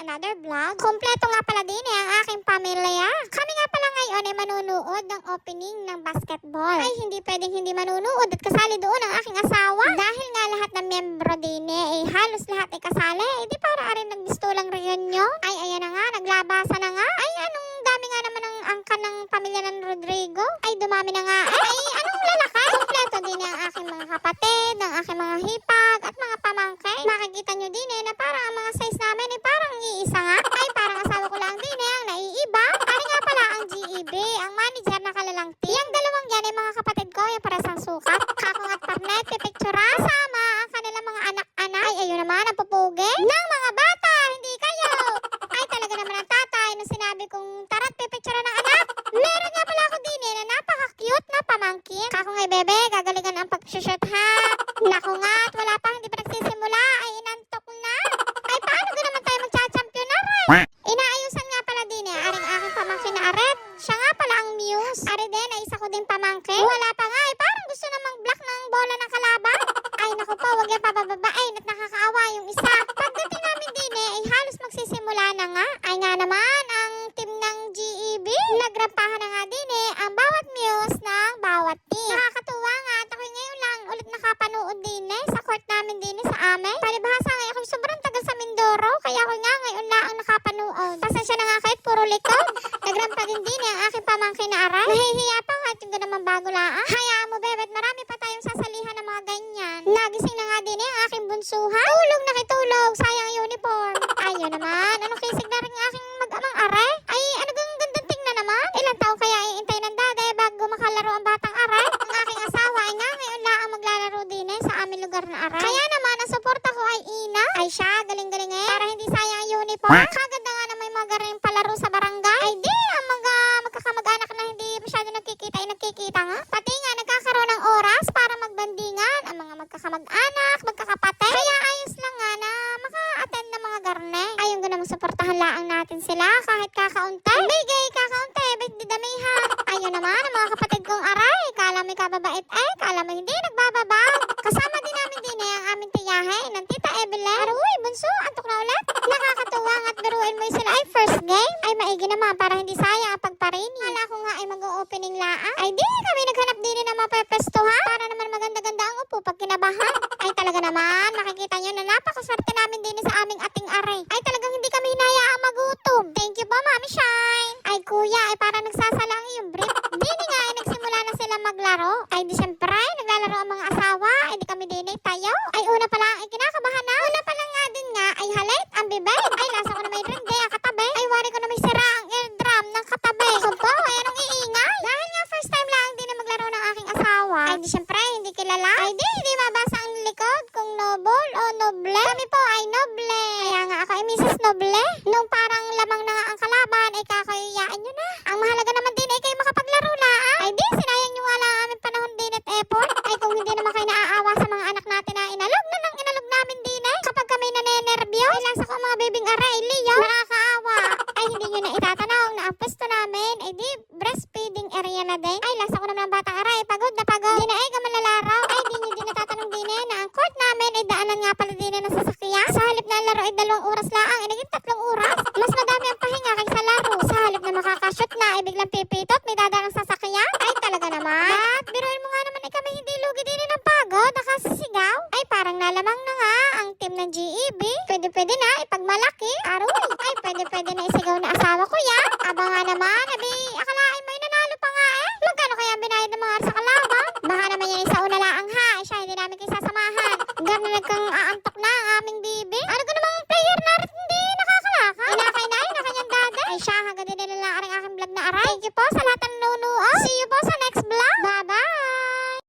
another vlog. Kompleto nga pala din ang aking pamilya. Kami nga pala ngayon ay manunood ng opening ng basketball. Ay hindi pwedeng hindi manunood at kasali doon ang aking asawa. Dahil nga lahat ng miyembro din halos lahat ay kasali. Di para rin nagbistulang reunion. Ay ayan na nga, naglabasa na nga. Ay anong dami nga naman ang angka ng pamilya ng Rodrigo. Ay dumami na nga. Ay anong lalaki. Kompleto din ang aking mga kapatid, ang aking mga hipag at mga pamangkin. Makikita nyo din na parang ang mga size namin ay parang iisa nga. Ay parang asawa ko lang din ang naiiba. Ay nga pala ang GEB, ang manager na kalalanti. Yung dalawang yan ay mga kapatid ko, yung para sa sukat. Kakong at Parnet, pipictura. Sama ang kanilang mga anak-anak. Ay ayun naman, ang pupugi ng mga bata, hindi kayo. Ay talaga naman ang tatay nung sinabi kong tara't pipictura ng anak. Meron nga pala ako din na napaka-cute na pamangkin. Kakong ay bebe, gagalingan ang pag-shoot ha. Naku nga, at wala pa, hindi pa nagsisimula. Ay inantok na. Ay paano ka naman tayo magcha-champion na rin? Inaayusan nga pala din aring aking pamangkin na Aret. Siya nga pala ang muse. Ari din, ay isa ko din pamangkin. Wala pa nga, ay parang gusto namang block ng bola ng kalaban. Ay naku po, wag yan pabababain at nakakaawa yung isa. Pagdating namin din ay halos magsisimula na nga. Ay nga naman, ang team ng GEB, nagrampahan na nga din ang bawat muse ng bawat team. Nakakatuwa nga at ako'y ngayon lang ulit nakapanood din sa court namin din sa amin. Palibhasa nga ako sobrang tagal sa Mindoro, kaya ako nga ngayon lang ang nakapanood. Pasensya na nga kahit puro likod. Nagrampa din ang aking pamangkin na Aray. Nahihiya pa nga at yung naman bago laan. Hayaan mo bebet, marami pa tayong sasalihan ng mga ganyan. Nagising na nga din ang aking bunsuhan. Tulog na kitulog, sayang uniform. Ayun naman, anong kisig na rin ang aking mag-amang Aray? Ay ano gang gandang tingnan naman? Ilang taon kaya iintay ng dade bago makalaro ang batang Aray? Ang aking asawa ay nga ngayon lang ang maglalaro din sa aming lugar na Aray. Kaya naman ang suporta ko ay Ina. Ay siya, galing-galing para hindi sayang ang uniform. Kaganda nga na may mga garing palaro sa barangay. Ay di, ang mga magkakamag-anak na hindi masyado nagkikita ay nagkikita nga. Pati nga nagkakaroon ng oras para magbandingan ang mga magkakamag-anak, magkakapatid. Kaya ayos lang nga na maka-attend ng mga garne. Ayun ko namang suportahan laang natin sila kahit kakaunti. Bigay kakaunti, ba't di damihan? Ayun naman ang mga kapatid kong Aray. Kala may kababait kala may hindi nagbababa. Kasama din namin din ang aming tiyahe ng Tita Evelyn. Aroy, bunso, antok na ulit. Nakakatuwa at biruin mo sila ay first game. Ay maigi naman para hindi sayang ang pagparini. Kala ko nga ay mag-o-opening laang. Ay di, kami naghanap din ng mga pepestuhan para naman maganda-ganda ang upo pag kinabahan. Ay talaga naman, makikita nyo na napakaswerte namin din sa aming ating Aray. Ay talagang hindi kami hinayaang magutom. Thank you po, Mami Shine. Ay kuya, ay para nagsasalang yung brief. Dini nga ay nagsimula na sila maglaro. Ay di syempre, naglalaro ang mga asawa. Ay di kami din ay tayo. Ay una pa lang ay kinakabahan na. Una pa lang nga din nga ay halit ang bibig. Ay lasa ko na may rinde ang katabi. Ay wari ko na may sira ang eardrum ng katabi. Kumpo, ay anong iingay? Dahil nga first time lang din na maglaro ng aking asawa. Ay di syempre, hindi kilala. Ay di, hindi mabasa ang likod kung noble o noble. Kami po ay noble. Kaya nga ako ay Mrs. Noble. Nung parang lamang na nga ang kalaban, ay kakayayaan nyo na. Ang mahalaga naman din ay kayo makapaglaro laang. Ay di, sinayang nyo nga lang ang aming panahon din at effort. Ay kung hindi naman kayo naaawa sa mga anak natin na inalog na nang inalog namin din kapag kami nanenervyo, ay lasa ko ang mga bibing Aray, Leo. Nakakaawa. Ay hindi nyo na itatanong na ang pwesto namin ay di breastfeeding area na din. Ay lasa ko naman ang batang Aray, pagod na pagod. Di na ay kamalalaraw. Ay di nyo din natatanong din na ang court namin ay daanan nga pala din ng sasakyan. Sa halip na laro ay 2 oras laang, ay naging 3 oras. Mas madami ang pahinga kaysa laro. Sa halip na makakashoot na ay biglang pipitot, may dadaan ang sasakyan. Ay talaga naman. At biruin mo nga naman ay kami hindi lugi din ng pagod, nakasisigaw. Ay parang nalamang na nga ang team ng GEB. Pwede na ipagmalaki. Aroy. Ay pwede na isigaw na asawa ko yan. Aba nga naman, abi, akalain mo nanalo pa nga Magkano kaya binayad ng mga sa kalaban? Baka naman yan isa una laang ha. Ay siya, hindi namin kayo sasamahan. Gano'n kang aantok na ang aming bibi. Ano ka namang player na rin hindi nakakalaka? Inakay na kanyang dada. Ay siya, hanggang din nila ang aking vlog na Aray. Thank you po sa